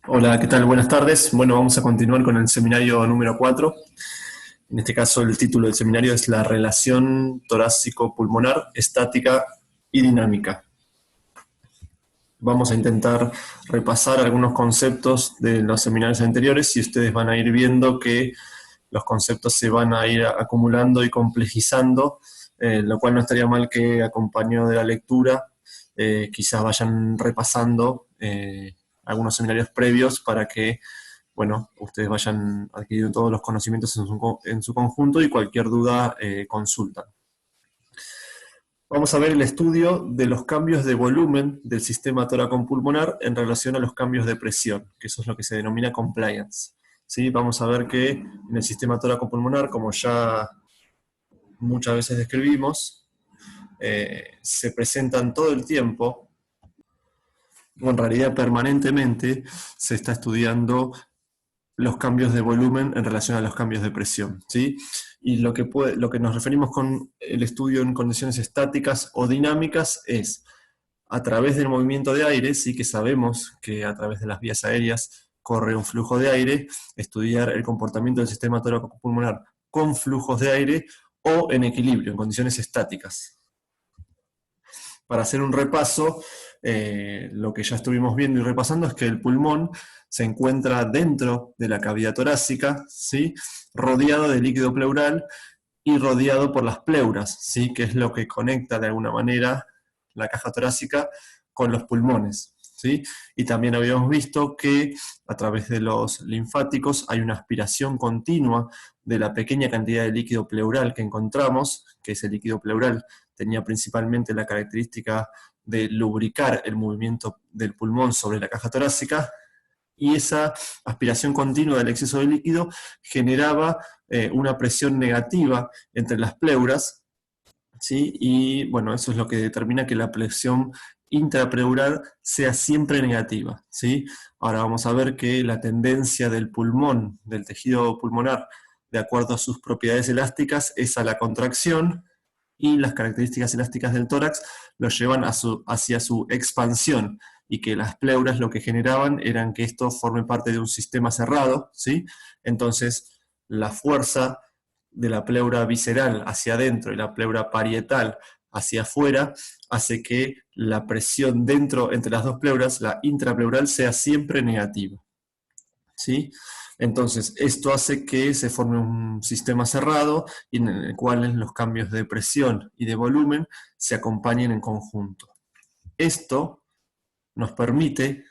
Hola, ¿qué tal? Buenas tardes. Bueno, vamos a continuar con el seminario número 4. En este caso, el título del seminario es La relación torácico-pulmonar, estática y dinámica. Vamos a intentar repasar algunos conceptos de los seminarios anteriores y ustedes van a ir viendo que los conceptos se van a ir acumulando y complejizando, lo cual no estaría mal que acompañado de la lectura quizás vayan repasando algunos seminarios previos para que, bueno, ustedes vayan adquiriendo todos los conocimientos en su conjunto y cualquier duda consultan. Vamos a ver el estudio de los cambios de volumen del sistema tóraco-pulmonar en relación a los cambios de presión, que eso es lo que se denomina compliance. ¿Sí? Vamos a ver que en el sistema tóraco-pulmonar, como ya muchas veces describimos, se presentan todo el tiempo, o en realidad permanentemente, se está estudiando los cambios de volumen en relación a los cambios de presión, ¿sí? Y lo que nos referimos con el estudio en condiciones estáticas o dinámicas es a través del movimiento de aire, sí que sabemos que a través de las vías aéreas corre un flujo de aire, estudiar el comportamiento del sistema tóraco-pulmonar con flujos de aire o en equilibrio, en condiciones estáticas. Para hacer un repaso, lo que ya estuvimos viendo y repasando es que el pulmón se encuentra dentro de la cavidad torácica, ¿sí? Rodeado de líquido pleural y rodeado por las pleuras, ¿sí? Que es lo que conecta de alguna manera la caja torácica con los pulmones, ¿sí? Y también habíamos visto que a través de los linfáticos hay una aspiración continua de la pequeña cantidad de líquido pleural que encontramos, que ese líquido pleural tenía principalmente la característica de lubricar el movimiento del pulmón sobre la caja torácica, y esa aspiración continua del exceso de líquido generaba una presión negativa entre las pleuras, ¿sí? Y bueno, eso es lo que determina que la presión intrapleural sea siempre negativa, ¿sí? Ahora vamos a ver que la tendencia del pulmón, del tejido pulmonar, de acuerdo a sus propiedades elásticas, es a la contracción, y las características elásticas del tórax lo llevan hacia su expansión, y que las pleuras lo que generaban eran que esto forme parte de un sistema cerrado, ¿sí? Entonces, la fuerza de la pleura visceral hacia adentro y la pleura parietal hacia afuera hace que la presión dentro entre las dos pleuras, la intrapleural, sea siempre negativa, ¿sí? Entonces, esto hace que se forme un sistema cerrado y en el cual los cambios de presión y de volumen se acompañen en conjunto. Esto nos permite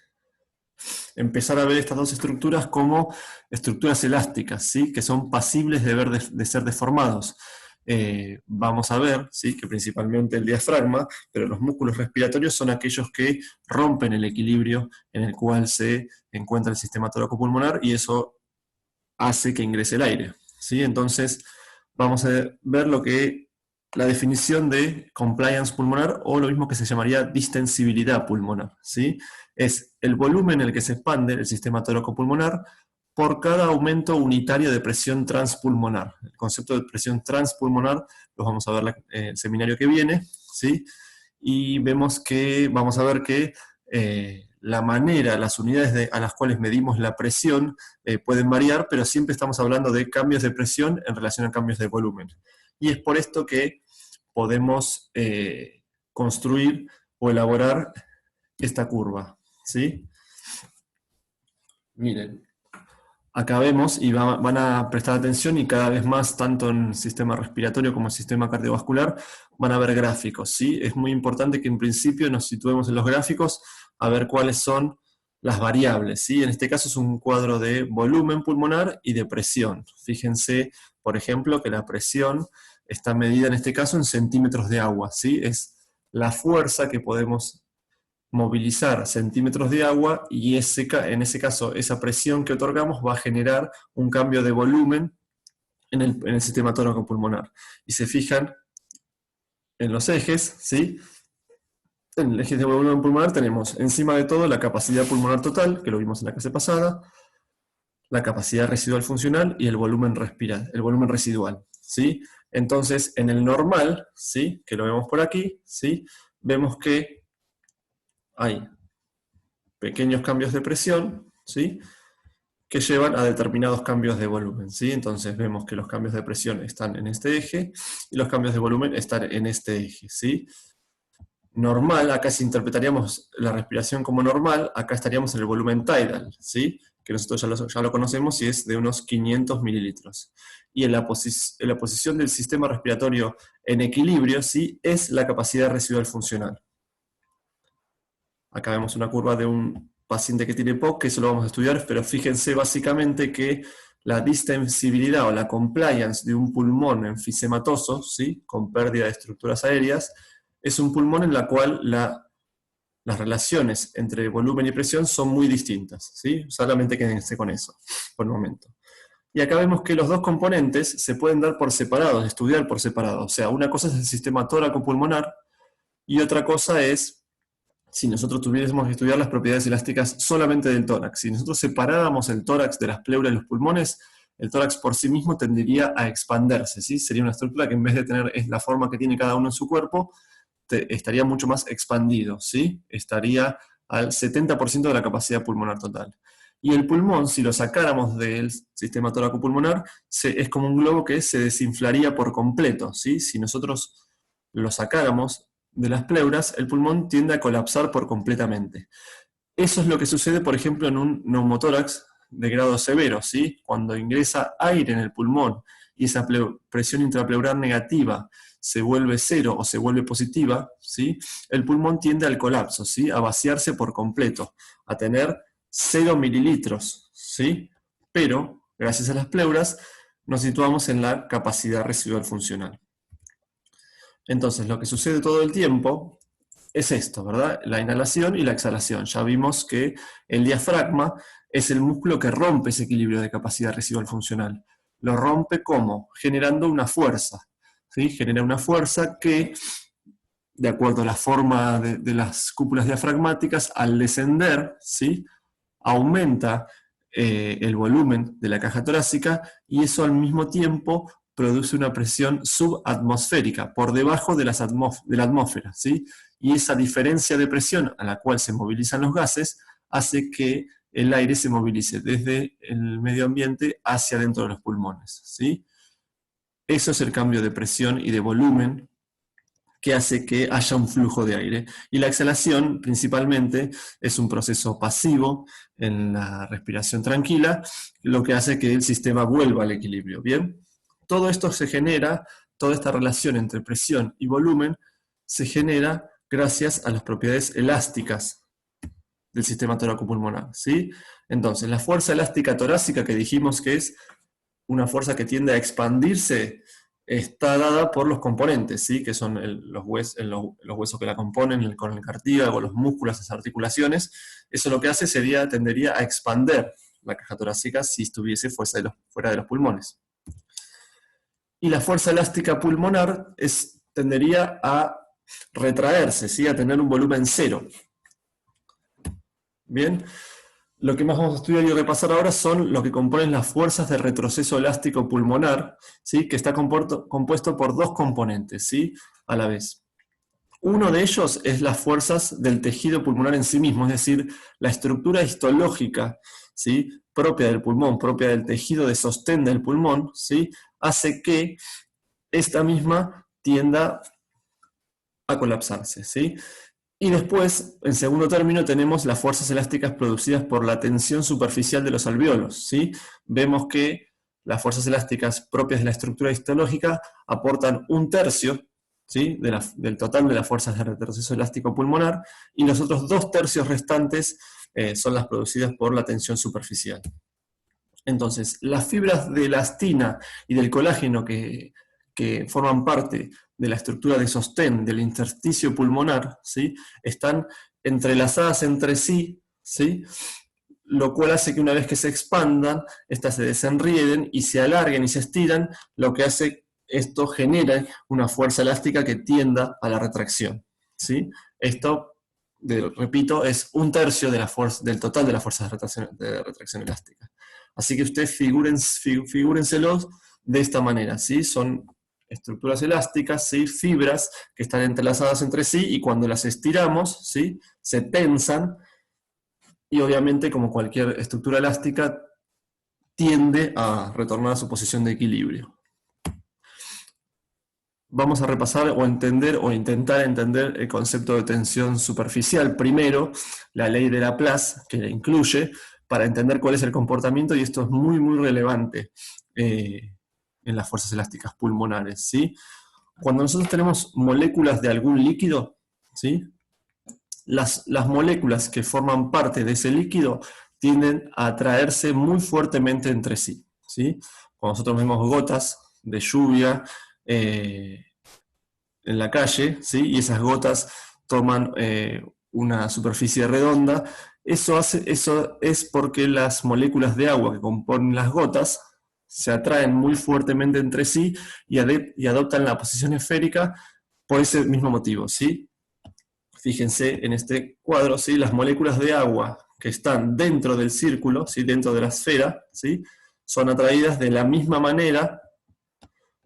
empezar a ver estas dos estructuras como estructuras elásticas, ¿sí? Que son pasibles de ser deformados. Vamos a ver, ¿sí? Que principalmente el diafragma, pero los músculos respiratorios son aquellos que rompen el equilibrio en el cual se encuentra el sistema tóraco-pulmonar, y eso hace que ingrese el aire, ¿sí? Entonces vamos a ver la definición de compliance pulmonar, o lo mismo que se llamaría distensibilidad pulmonar, ¿sí? Es el volumen en el que se expande el sistema tóraco-pulmonar por cada aumento unitario de presión transpulmonar. El concepto de presión transpulmonar lo vamos a ver el seminario que viene, ¿sí? Y vamos a ver que la manera, las unidades a las cuales medimos la presión pueden variar, pero siempre estamos hablando de cambios de presión en relación a cambios de volumen. Y es por esto que podemos construir o elaborar esta curva, ¿sí? Miren, acá vemos, y van a prestar atención, y cada vez más, tanto en el sistema respiratorio como en el sistema cardiovascular, van a haber gráficos, ¿sí? Es muy importante que en principio nos situemos en los gráficos a ver cuáles son las variables, ¿sí? En este caso es un cuadro de volumen pulmonar y de presión. Fíjense, por ejemplo, que la presión está medida en este caso en centímetros de agua, ¿sí? Es la fuerza que podemos movilizar centímetros de agua, y en ese caso esa presión que otorgamos va a generar un cambio de volumen en el sistema tóraco-pulmonar. Y se fijan en los ejes, ¿sí? En el eje de volumen pulmonar tenemos encima de todo la capacidad pulmonar total, que lo vimos en la clase pasada, la capacidad residual funcional y el volumen residual, ¿sí? Entonces, en el normal, ¿sí? Que lo vemos por aquí, ¿sí? Vemos que hay pequeños cambios de presión, ¿sí? Que llevan a determinados cambios de volumen, ¿sí? Entonces vemos que los cambios de presión están en este eje, y los cambios de volumen están en este eje, ¿sí? Normal, acá si interpretaríamos la respiración como normal, acá estaríamos en el volumen tidal, ¿sí? Que nosotros ya lo conocemos y es de unos 500 mililitros. Y en la posición del sistema respiratorio en equilibrio, ¿sí? Es la capacidad residual funcional. Acá vemos una curva de un paciente que tiene POC, que eso lo vamos a estudiar, pero fíjense básicamente que la distensibilidad o la compliance de un pulmón enfisematoso, ¿sí? Con pérdida de estructuras aéreas, es un pulmón en la cual las relaciones entre volumen y presión son muy distintas, ¿sí? Solamente quédense con eso por el momento. Y acá vemos que los dos componentes se pueden dar por separado, estudiar por separado. O sea, una cosa es el sistema tóraco-pulmonar y otra cosa es si nosotros tuviésemos que estudiar las propiedades elásticas solamente del tórax. Si nosotros separáramos el tórax de las pleuras y los pulmones, el tórax por sí mismo tendería a expanderse, ¿sí? Sería una estructura que en vez de tener la forma que tiene cada uno en su cuerpo, estaría mucho más expandido, ¿sí? Estaría al 70% de la capacidad pulmonar total. Y el pulmón, si lo sacáramos del sistema tóraco-pulmonar, es como un globo que se desinflaría por completo, ¿sí? Si nosotros lo sacáramos de las pleuras, el pulmón tiende a colapsar por completamente. Eso es lo que sucede, por ejemplo, en un neumotórax de grado severo, ¿sí? Cuando ingresa aire en el pulmón y esa presión intrapleural negativa se vuelve cero o se vuelve positiva, ¿sí? El pulmón tiende al colapso, ¿sí? A vaciarse por completo, a tener 0 mililitros, ¿sí? Pero, gracias a las pleuras, nos situamos en la capacidad residual funcional. Entonces, lo que sucede todo el tiempo es esto, ¿verdad? La inhalación y la exhalación. Ya vimos que el diafragma es el músculo que rompe ese equilibrio de capacidad residual funcional. Lo rompe ¿cómo? Generando una fuerza, ¿sí? Genera una fuerza que, de acuerdo a la forma de las cúpulas diafragmáticas, al descender, ¿sí? Aumenta el volumen de la caja torácica y eso al mismo tiempo produce una presión subatmosférica, por debajo de la atmósfera, ¿sí? Y esa diferencia de presión a la cual se movilizan los gases hace que el aire se movilice desde el medio ambiente hacia dentro de los pulmones, ¿sí? Eso es el cambio de presión y de volumen que hace que haya un flujo de aire. Y la exhalación, principalmente, es un proceso pasivo en la respiración tranquila, lo que hace que el sistema vuelva al equilibrio, ¿bien? Todo esto se genera, toda esta relación entre presión y volumen, se genera gracias a las propiedades elásticas del sistema tóraco-pulmonar, ¿sí? Entonces, la fuerza elástica torácica, que dijimos que es una fuerza que tiende a expandirse, está dada por los componentes, ¿sí? Que son los huesos que la componen, con el cartílago, los músculos, las articulaciones. Eso lo que hace tendería a expander la caja torácica si estuviese fuera de los pulmones. Y la fuerza elástica pulmonar tendería a retraerse, ¿sí? A tener un volumen cero. Bien. Lo que más vamos a estudiar y repasar ahora son lo que componen las fuerzas de retroceso elástico pulmonar, ¿sí? Que está compuesto por dos componentes, ¿sí? A la vez. Uno de ellos es las fuerzas del tejido pulmonar en sí mismo, es decir, la estructura histológica, ¿sí? Propia del pulmón, propia del tejido de sostén del pulmón, ¿sí? Hace que esta misma tienda a colapsarse, ¿sí? Y después, en segundo término, tenemos las fuerzas elásticas producidas por la tensión superficial de los alvéolos, ¿sí? Vemos que las fuerzas elásticas propias de la estructura histológica aportan 1/3, ¿sí? Del total de las fuerzas de retroceso elástico pulmonar, y los otros 2/3 restantes son las producidas por la tensión superficial. Entonces, las fibras de elastina y del colágeno que forman parte de la estructura de sostén del intersticio pulmonar, ¿sí? Están entrelazadas entre sí, ¿sí? Lo cual hace que una vez que se expandan, estas se desenrieden y se alarguen y se estiran, lo que hace esto genera una fuerza elástica que tienda a la retracción, ¿sí? Esto, repito, es 1/3 del total de la fuerza de retracción elástica. Así que ustedes figúrenselos de esta manera, ¿sí? Son estructuras elásticas, ¿sí? Fibras que están entrelazadas entre sí y cuando las estiramos, ¿sí? Se tensan y obviamente, como cualquier estructura elástica, tiende a retornar a su posición de equilibrio. Vamos a repasar o entender o intentar entender el concepto de tensión superficial. Primero, la ley de Laplace, que la incluye, para entender cuál es el comportamiento, y esto es muy, muy relevante en las fuerzas elásticas pulmonares, ¿sí? Cuando nosotros tenemos moléculas de algún líquido, ¿sí? Las moléculas que forman parte de ese líquido tienden a atraerse muy fuertemente entre sí, ¿sí? Cuando nosotros vemos gotas de lluvia en la calle, ¿sí? Y esas gotas toman una superficie redonda, eso es porque las moléculas de agua que componen las gotas se atraen muy fuertemente entre sí y adoptan la posición esférica por ese mismo motivo, ¿sí? Fíjense en este cuadro, ¿sí? Las moléculas de agua que están dentro del círculo, ¿sí? Dentro de la esfera, ¿sí? Son atraídas de la misma manera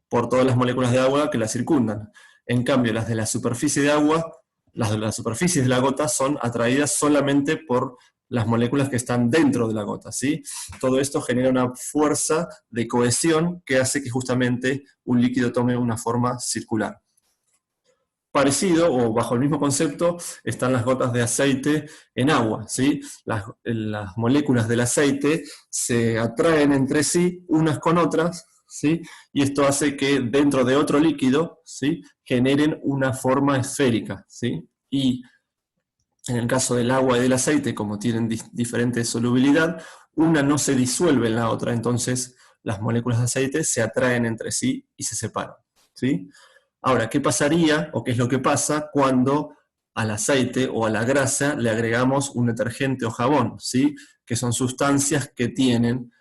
por todas las moléculas de agua que la circundan. En cambio, las de la superficie de agua, las de la superficie de la gota son atraídas solamente por las moléculas que están dentro de la gota, ¿sí? Todo esto genera una fuerza de cohesión que hace que justamente un líquido tome una forma circular. Parecido, o bajo el mismo concepto, están las gotas de aceite en agua, ¿sí? Las moléculas del aceite se atraen entre sí, unas con otras, ¿sí? Y esto hace que dentro de otro líquido, ¿sí? Generen una forma esférica, ¿sí? Y en el caso del agua y del aceite, como tienen diferente solubilidad, una no se disuelve en la otra, entonces las moléculas de aceite se atraen entre sí y se separan, ¿sí? Ahora, ¿qué pasaría o qué es lo que pasa cuando al aceite o a la grasa le agregamos un detergente o jabón, ¿sí? Que son sustancias que tienen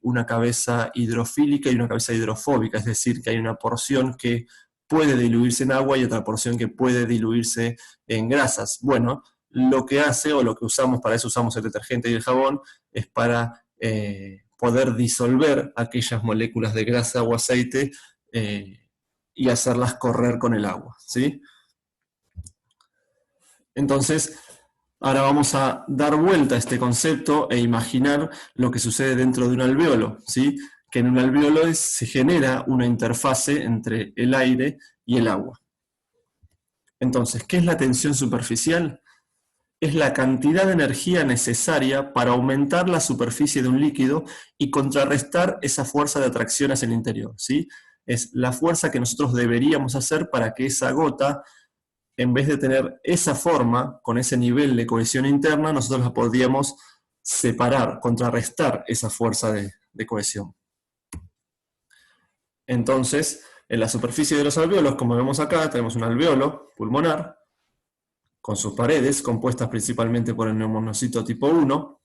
una cabeza hidrofílica y una cabeza hidrofóbica, es decir, que hay una porción que puede diluirse en agua y otra porción que puede diluirse en grasas. Bueno, lo que hace, o lo que usamos, para eso usamos el detergente y el jabón, es para poder disolver aquellas moléculas de grasa o aceite y hacerlas correr con el agua, ¿sí? Entonces, ahora vamos a dar vuelta a este concepto e imaginar lo que sucede dentro de un alveolo, ¿sí? Que en un alveolo se genera una interfase entre el aire y el agua. Entonces, ¿qué es la tensión superficial? Es la cantidad de energía necesaria para aumentar la superficie de un líquido y contrarrestar esa fuerza de atracción hacia el interior, ¿sí? Es la fuerza que nosotros deberíamos hacer para que esa gota, en vez de tener esa forma, con ese nivel de cohesión interna, nosotros la podríamos separar, contrarrestar esa fuerza de cohesión. Entonces, en la superficie de los alveolos, como vemos acá, tenemos un alveolo pulmonar, con sus paredes, compuestas principalmente por el neumonocito tipo 1.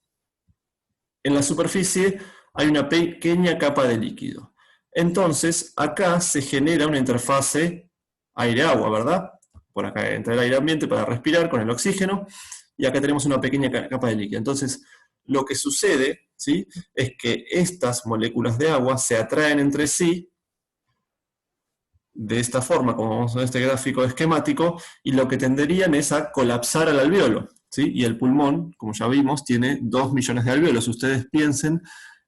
En la superficie hay una pequeña capa de líquido. Entonces, acá se genera una interfase aire-agua, ¿verdad? Por acá entra el aire ambiente para respirar con el oxígeno, y acá tenemos una pequeña capa de líquido. Entonces, lo que sucede, ¿sí? Es que estas moléculas de agua se atraen entre sí, de esta forma, como vemos en este gráfico esquemático, y lo que tenderían es a colapsar al alveolo, ¿sí? Y el pulmón, como ya vimos, tiene 2 millones de alveolos. Ustedes piensen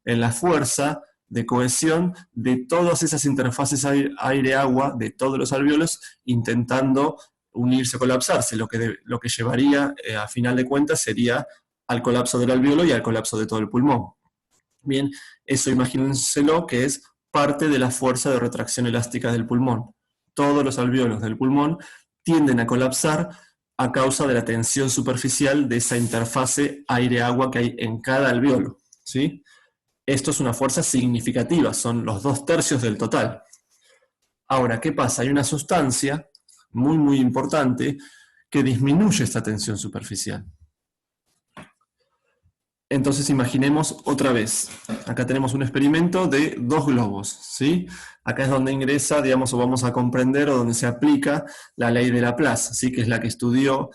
en la fuerza de cohesión de todas esas interfaces aire-agua, de todos los alveolos, intentando unirse o colapsarse. Lo que llevaría, a final de cuentas, sería al colapso del alveolo y al colapso de todo el pulmón. Bien, eso imagínenselo que es parte de la fuerza de retracción elástica del pulmón. Todos los alveolos del pulmón tienden a colapsar a causa de la tensión superficial de esa interfase aire-agua que hay en cada alveolo, ¿sí? Esto es una fuerza significativa, son los 2/3 del total. Ahora, ¿qué pasa? Hay una sustancia muy, muy importante que disminuye esta tensión superficial. Entonces imaginemos otra vez, acá tenemos un experimento de 2 globos, ¿sí? Acá es donde ingresa, digamos, o vamos a comprender, o donde se aplica la ley de Laplace, ¿sí? Que es la que estudió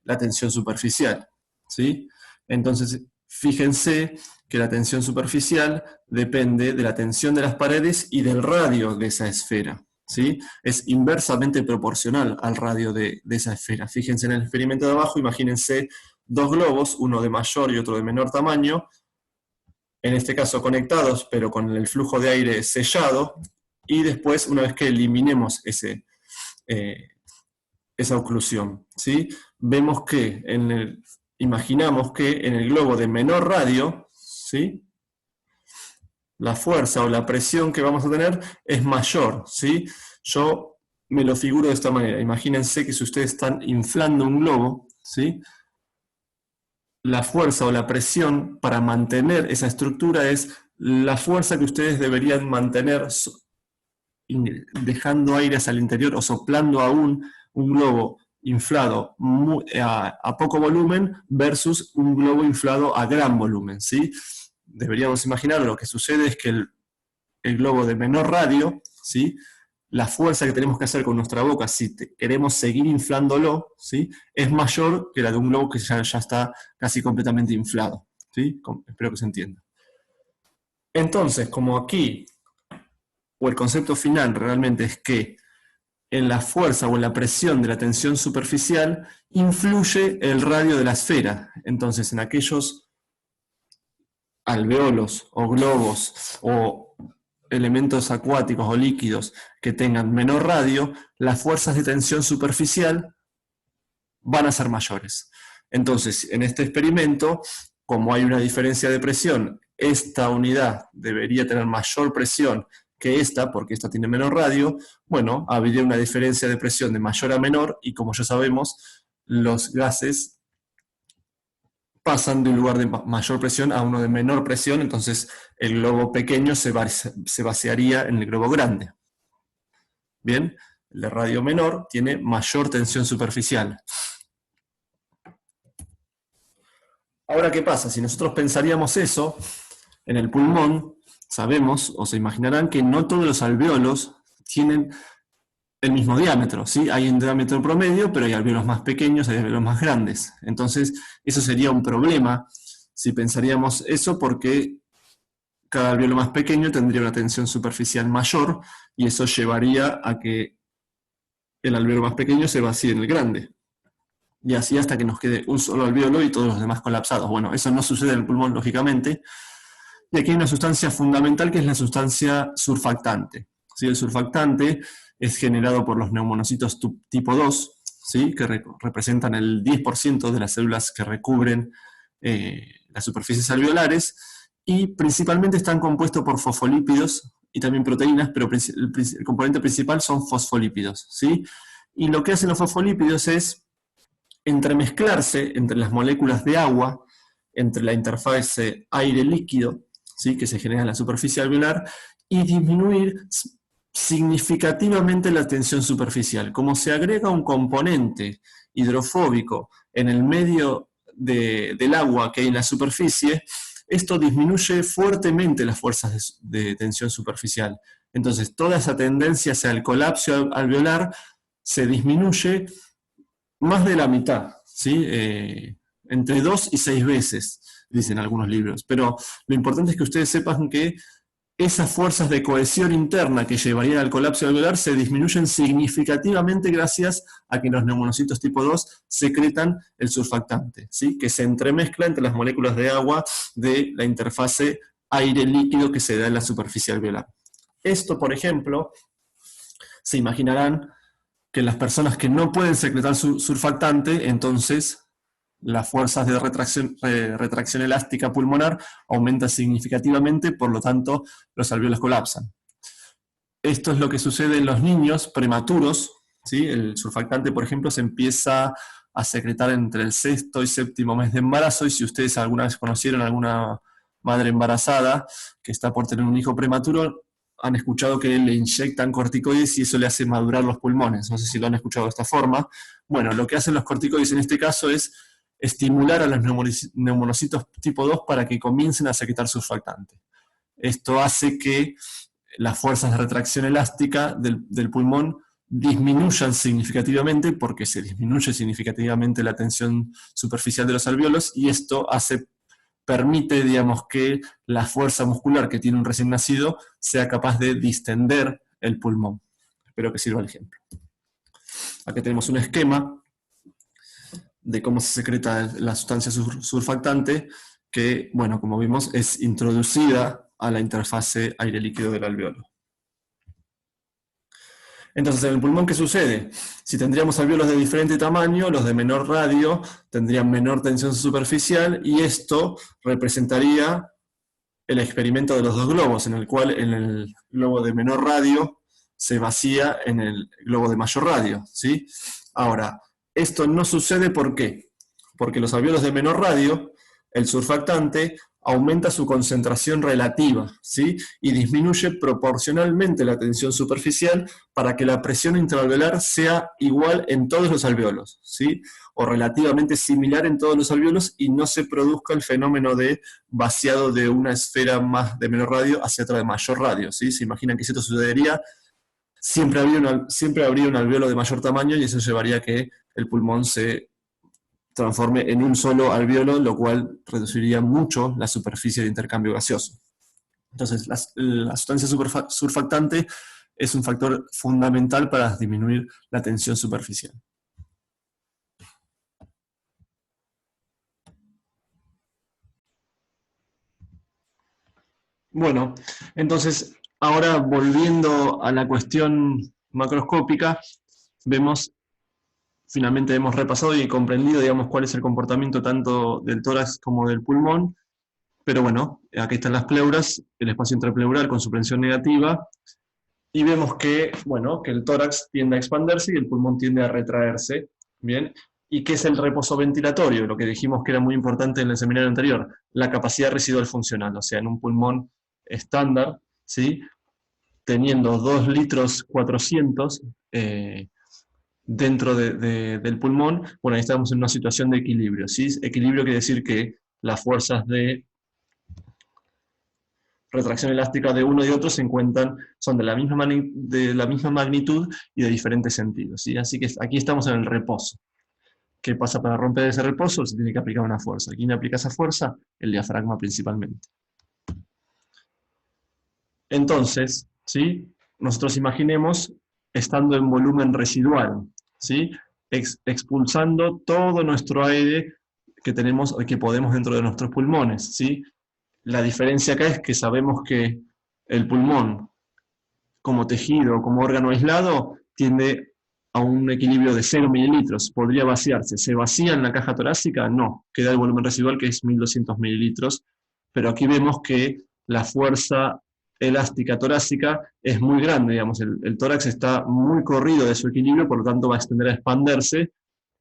la tensión superficial, ¿sí? Entonces, fíjense que la tensión superficial depende de la tensión de las paredes y del radio de esa esfera, ¿sí? Es inversamente proporcional al radio de esa esfera. Fíjense en el experimento de abajo, imagínense dos globos, uno de mayor y otro de menor tamaño, en este caso conectados, pero con el flujo de aire sellado, y después, una vez que eliminemos esa oclusión, ¿sí? Vemos que, imaginamos que en el globo de menor radio, ¿sí?, la fuerza o la presión que vamos a tener es mayor, ¿sí? Yo me lo figuro de esta manera. Imagínense que si ustedes están inflando un globo, ¿sí?, la fuerza o la presión para mantener esa estructura es la fuerza que ustedes deberían mantener dejando aire hacia el interior o soplando aún un globo inflado a poco volumen versus un globo inflado a gran volumen, ¿sí? Deberíamos imaginar, lo que sucede es que el globo de menor radio, ¿sí?, la fuerza que tenemos que hacer con nuestra boca si queremos seguir inflándolo, ¿sí?, es mayor que la de un globo que ya está casi completamente inflado, ¿sí? Espero que se entienda. Entonces, como aquí, o el concepto final realmente es que en la fuerza o en la presión de la tensión superficial influye el radio de la esfera. Entonces, en aquellos alveolos o globos o elementos acuáticos o líquidos que tengan menor radio, las fuerzas de tensión superficial van a ser mayores. Entonces, en este experimento, como hay una diferencia de presión, esta unidad debería tener mayor presión que esta, porque esta tiene menor radio, bueno, habría una diferencia de presión de mayor a menor, y como ya sabemos, los gases pasan de un lugar de mayor presión a uno de menor presión, entonces el globo pequeño se vaciaría en el globo grande. Bien, el de radio menor tiene mayor tensión superficial. Ahora, ¿qué pasa? Si nosotros pensaríamos eso, en el pulmón, sabemos, o se imaginarán, que no todos los alvéolos tienen el mismo diámetro, ¿sí? Hay un diámetro promedio, pero hay alvéolos más pequeños, hay alvéolos más grandes. Entonces, eso sería un problema si pensaríamos eso, porque cada alvéolo más pequeño tendría una tensión superficial mayor, y eso llevaría a que el alvéolo más pequeño se vacíe en el grande. Y así hasta que nos quede un solo alvéolo y todos los demás colapsados. Bueno, eso no sucede en el pulmón, lógicamente. Y aquí hay una sustancia fundamental que es la sustancia surfactante. ¿Sí? El surfactante es generado por los neumonocitos tipo 2, ¿sí?, que representan el 10% de las células que recubren las superficies alveolares, y principalmente están compuestos por fosfolípidos y también proteínas, pero el componente principal son fosfolípidos, ¿sí? Y lo que hacen los fosfolípidos es entremezclarse entre las moléculas de agua, entre la interfase aire-líquido, ¿sí?, que se genera en la superficie alveolar, y disminuir significativamente la tensión superficial. Como se agrega un componente hidrofóbico en el medio del agua que hay en la superficie, esto disminuye fuertemente las fuerzas de tensión superficial. Entonces, toda esa tendencia hacia el colapso alveolar se disminuye más de la mitad, ¿sí? Entre 2 y 6 veces, dicen algunos libros. Pero lo importante es que ustedes sepan que esas fuerzas de cohesión interna que llevarían al colapso alveolar se disminuyen significativamente gracias a que los neumonocitos tipo 2 secretan el surfactante, ¿sí?, que se entremezcla entre las moléculas de agua de la interfase aire-líquido que se da en la superficie alveolar. Esto, por ejemplo, se imaginarán que las personas que no pueden secretar surfactante, entonces las fuerzas de retracción elástica pulmonar aumentan significativamente, por lo tanto los alvéolos colapsan. Esto es lo que sucede en los niños prematuros, ¿sí? El surfactante, por ejemplo, se empieza a secretar entre el 6º y 7º mes de embarazo, y si ustedes alguna vez conocieron a alguna madre embarazada que está por tener un hijo prematuro, han escuchado que le inyectan corticoides y eso le hace madurar los pulmones. No sé si lo han escuchado de esta forma. Bueno, lo que hacen los corticoides en este caso es estimular a los neumonocitos tipo 2 para que comiencen a secretar surfactante. Esto hace que las fuerzas de retracción elástica del pulmón disminuyan significativamente, porque se disminuye significativamente la tensión superficial de los alvéolos, y esto permite, digamos, que la fuerza muscular que tiene un recién nacido sea capaz de distender el pulmón. Espero que sirva el ejemplo. Aquí tenemos un esquema de cómo se secreta la sustancia surfactante, que, bueno, como vimos, es introducida a la interfase aire-líquido del alveolo. Entonces, en el pulmón, ¿qué sucede? Si tendríamos alveolos de diferente tamaño, los de menor radio tendrían menor tensión superficial, y esto representaría el experimento de los dos globos, en el cual en el globo de menor radio se vacía en el globo de mayor radio, ¿sí? Ahora, esto no sucede, ¿por qué? Porque los alveolos de menor radio, el surfactante aumenta su concentración relativa, ¿sí? Y disminuye proporcionalmente la tensión superficial para que la presión intraalveolar sea igual en todos los alveolos, ¿sí? O relativamente similar en todos los alveolos, y no se produzca el fenómeno de vaciado de una esfera más de menor radio hacia otra de mayor radio, ¿sí? Se imaginan que si esto sucedería, siempre habría un alveolo de mayor tamaño, y eso llevaría a que el pulmón se transforme en un solo alveolo, lo cual reduciría mucho la superficie de intercambio gaseoso. Entonces, la sustancia surfactante es un factor fundamental para disminuir la tensión superficial. Bueno, entonces, ahora volviendo a la cuestión macroscópica, finalmente hemos repasado y comprendido, digamos, cuál es el comportamiento tanto del tórax como del pulmón, pero bueno, aquí están las pleuras, el espacio intrapleural con su presión negativa, y vemos que, bueno, que el tórax tiende a expandirse y el pulmón tiende a retraerse, ¿bien? ¿Y qué es el reposo ventilatorio? Lo que dijimos que era muy importante en el seminario anterior, la capacidad residual funcional, o sea, en un pulmón estándar, ¿sí? Teniendo 2 litros 400 dentro del pulmón, bueno, ahí estamos en una situación de equilibrio, ¿sí? Equilibrio quiere decir que las fuerzas de retracción elástica de uno y otro son de la misma magnitud y de diferentes sentidos, ¿sí? Así que aquí estamos en el reposo. ¿Qué pasa para romper ese reposo? Se tiene que aplicar una fuerza. ¿Quién aplica esa fuerza? El diafragma principalmente. Entonces, ¿sí? Nosotros imaginemos estando en volumen residual, ¿sí? Expulsando todo nuestro aire que tenemos o que podemos dentro de nuestros pulmones, ¿sí? La diferencia acá es que sabemos que el pulmón, como tejido, como órgano aislado, tiende a un equilibrio de 0 mililitros. Podría vaciarse. ¿Se vacía en la caja torácica? No. Queda el volumen residual, que es 1200 mililitros. Pero aquí vemos que la fuerza elástica torácica es muy grande, digamos. El tórax está muy corrido de su equilibrio, por lo tanto va a tender a expandirse,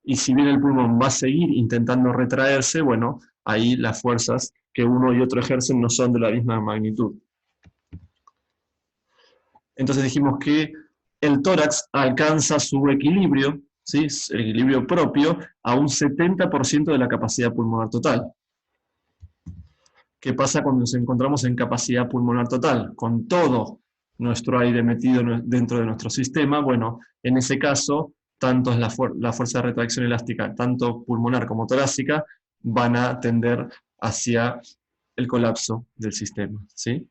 y si bien el pulmón va a seguir intentando retraerse, bueno, ahí las fuerzas que uno y otro ejercen no son de la misma magnitud. Entonces dijimos que el tórax alcanza su equilibrio, ¿sí? El equilibrio propio, a un 70% de la capacidad pulmonar total. ¿Qué pasa cuando nos encontramos en capacidad pulmonar total? Con todo nuestro aire metido dentro de nuestro sistema, bueno, en ese caso, tanto es la fuerza de retracción elástica, tanto pulmonar como torácica, van a tender hacia el colapso del sistema, ¿sí?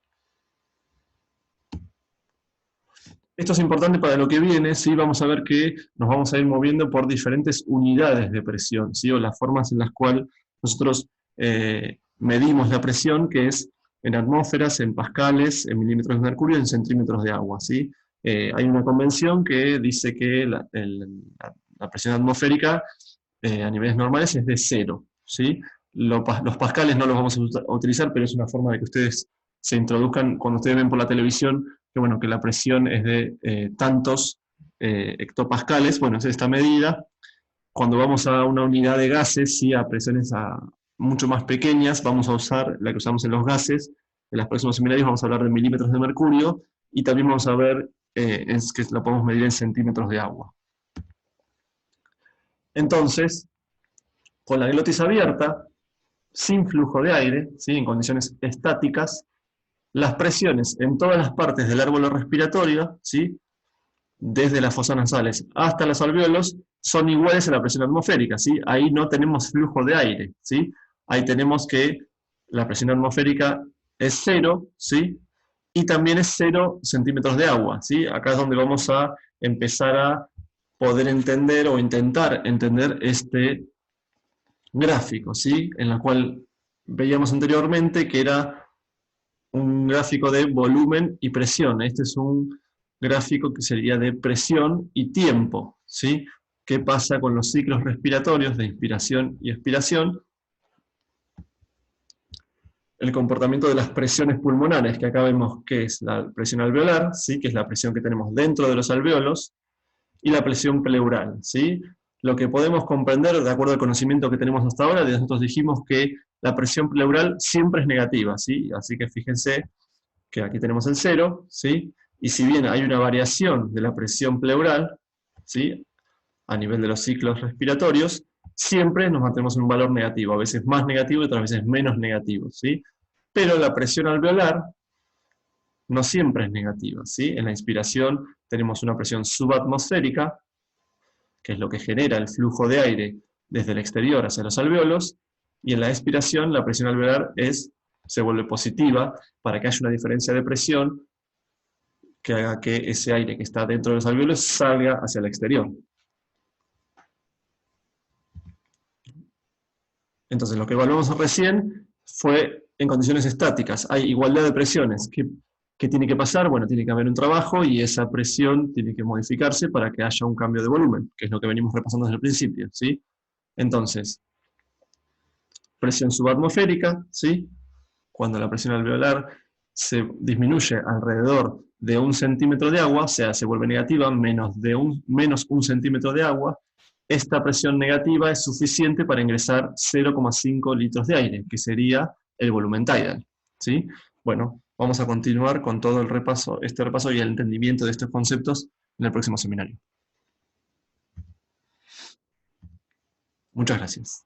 Esto es importante para lo que viene, ¿sí? Vamos a ver que nos vamos a ir moviendo por diferentes unidades de presión, ¿sí? O las formas en las cuales nosotros medimos la presión, que es en atmósferas, en pascales, en milímetros de mercurio, en centímetros de agua, ¿sí? Hay una convención que dice que la presión atmosférica a niveles normales es de 0, ¿sí? Los pascales no los vamos a utilizar, pero es una forma de que ustedes se introduzcan cuando ustedes ven por la televisión que, bueno, que la presión es de tantos hectopascales. Bueno, es esta medida. Cuando vamos a una unidad de gases, sí, a presiones mucho más pequeñas, vamos a usar la que usamos en los gases. En los próximos seminarios vamos a hablar de milímetros de mercurio, y también vamos a ver que la podemos medir en centímetros de agua. Entonces, con la glotis abierta, sin flujo de aire, ¿sí? En condiciones estáticas, las presiones en todas las partes del árbol respiratorio, ¿sí? Desde las fosas nasales hasta los alvéolos, son iguales a la presión atmosférica, ¿sí? Ahí no tenemos flujo de aire, ¿sí? Ahí tenemos que la presión atmosférica es 0, ¿sí? Y también es 0 centímetros de agua, ¿sí? Acá es donde vamos a empezar a poder entender o intentar entender este gráfico, ¿sí? En la cual veíamos anteriormente que era un gráfico de volumen y presión. Este es un gráfico que sería de presión y tiempo, ¿sí? ¿Qué pasa con los ciclos respiratorios de inspiración y expiración? El comportamiento de las presiones pulmonares, que acá vemos que es la presión alveolar, ¿sí? Que es la presión que tenemos dentro de los alvéolos, y la presión pleural, ¿sí? Lo que podemos comprender, de acuerdo al conocimiento que tenemos hasta ahora, nosotros dijimos que la presión pleural siempre es negativa, ¿sí? Así que fíjense que aquí tenemos el 0, ¿sí? Y si bien hay una variación de la presión pleural, ¿sí? A nivel de los ciclos respiratorios, siempre nos mantenemos en un valor negativo, a veces más negativo y otras veces menos negativo, ¿sí? Pero la presión alveolar no siempre es negativa, ¿sí? En la inspiración tenemos una presión subatmosférica, que es lo que genera el flujo de aire desde el exterior hacia los alvéolos, y en la expiración la presión alveolar se vuelve positiva para que haya una diferencia de presión que haga que ese aire que está dentro de los alvéolos salga hacia el exterior. Entonces lo que evaluamos recién fue en condiciones estáticas. Hay igualdad de presiones. ¿Qué tiene que pasar? Bueno, tiene que haber un trabajo y esa presión tiene que modificarse para que haya un cambio de volumen, que es lo que venimos repasando desde el principio, ¿sí? Entonces, presión subatmosférica, ¿sí? Cuando la presión alveolar se disminuye alrededor de 1 centímetro de agua, o sea, se vuelve negativa, menos 1 centímetro de agua, esta presión negativa es suficiente para ingresar 0,5 litros de aire, que sería el volumen tidal, ¿sí? Bueno, vamos a continuar con todo el repaso, este repaso y el entendimiento de estos conceptos en el próximo seminario. Muchas gracias.